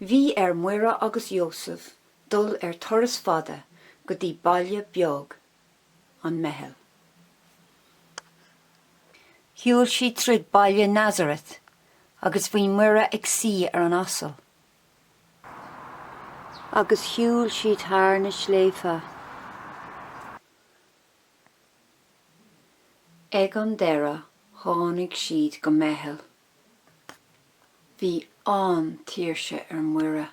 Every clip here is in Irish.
Bhí Mhuire agus Jóseph dul turas fada go dtí baile beag an meitheal. Shiúil siad tríd baile Nazareth agus bhí Mhuire ag suí an asal. Agus shiúil siad thar na sléifhe. Ag an deireadh tháinig siad go meitheal. Bhí an tíirse Mhuire,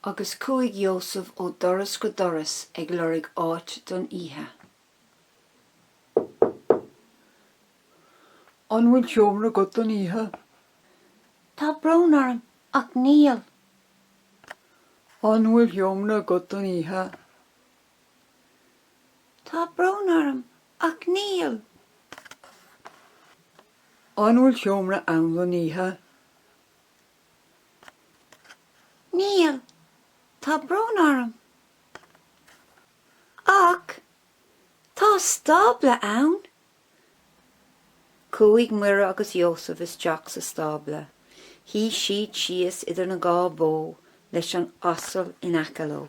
agus cúig Jóseph ó doras go doras ag lorig áit don ihe. An bhfuil teomra go don ihe? Tá brón orm ach níl. An bhfuil teomra go don ihe? Tá brón orm ach níl. An bhfuil teomra ann don ihe? Níl, tá brón orm. Ach, tá stábla ann. Cúig Mhuire agus Jóseph is teach sa stábla. Hí siad síos idir na gá bó leis an asal in acaló.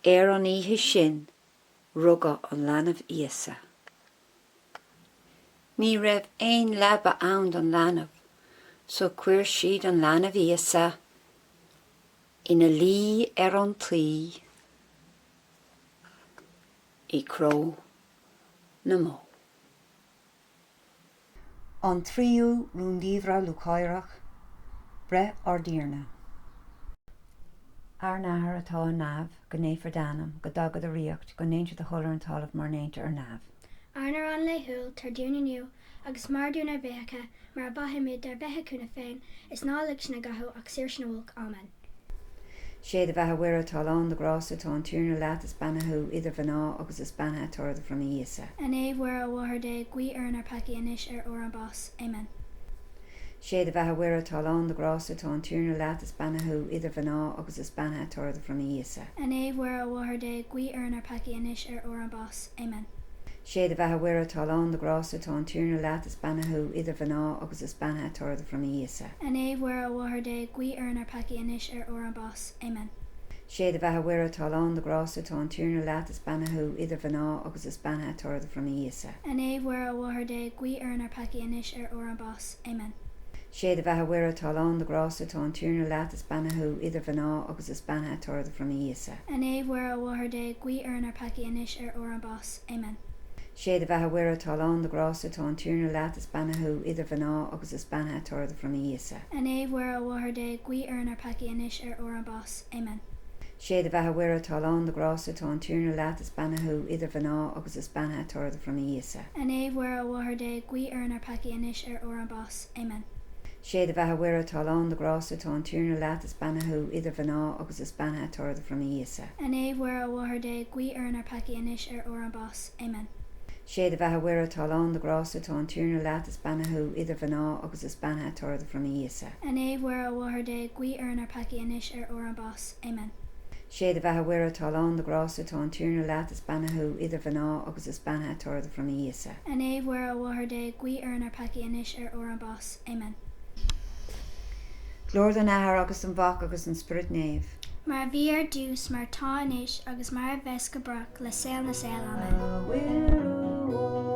An ihe sin, rugga an leanamh íosa. Ní raibh aon lebba ann don leanamh, so cuir siad an leanamh íosa ina lí an tlí I cró na mó. An tríú Rúndiamhra Lúchaireach Breith dTiarna. Ar nahar atá an námh go néfar danam go dagad a riocht go néinte de cholar an talamh mar néinte ar námh. Arnar an leithúil tar dúna nniu agus mar dúna bheitcha mar bathimid ar bheitcha cúna féin is ná lig sna gathú ach siir sna bhulk amen. Sé de bheitha Mhuire talán de grású tá an tíorna leat is bannathú idir bhaná agus is bannathe torda from íosa. An Mhuire bhharda gui ar paki inis ar an bás. Amen. Sé de bheitha Mhuire talán de grású tá an tíorna leat is bannathú idir bhaná agus is bannathe torda from íosa. An Mhuire bhharda gui ar paki inis ar an bás. Amen. Sé de bheitha Mhuire talán de grású tá an tíorna leat is bannathú idir bhaná agus is bannathe torda from íosa. An Mhuire bhharda gui ar paki inis ar an bás. Amen. Sé de bheitha Mhuire talán de grású tá an tíorna leat is bannathú idir bhaná agus is bannathe torda from íosa. An Mhuire bhharda gui ar paki inis ar an bás. Amen. Sé de bheitha Mhuire talán de grású tá an tíorna leat is bannathú idir bhaná agus is bannathe torda from íosa. An Mhuire bhharda gui ar paki inis ar an bás. Amen. Sé de bheitha Mhuire talán de grású tá an tíorna leat is bannathú idir bhaná agus is bannathe torda from íosa. An Mhuire bhharda gui ar paki inis ar an bás. Amen. Sé de bheitha Mhuire talán de grású tá an tíorna leat is bannathú idir bhaná agus is bannathe torda from íosa. An Mhuire bhharda gui ar paki inis ar an bás. Amen. Sé de bheitha Mhuire talán de grású tá an tíorna leat is bannathú idir bhaná agus is bannathe torda from íosa. An Mhuire bhharda gui ar paki inis ar an bás. Amen. Sé de bheitha Mhuire talán de grású tá an tíorna leat is bannathú idir bhaná agus is bannathe torda from íosa. An Mhuire bhharda gui ar paki inis ar an bás. Amen. Sé de bheitha Mhuire talán de grású tá an tíorna leat is bannathú idir bhaná agus is bannathe torda from íosa. An Mhuire bhharda gui ar paki inis ar an bás. Amen. Glór an Athair agus an Bhach agus an Spirit Néamh. Mar bhí ar dús mar tá inis agus mar a bheits go brach le scéal na scéal. Amen.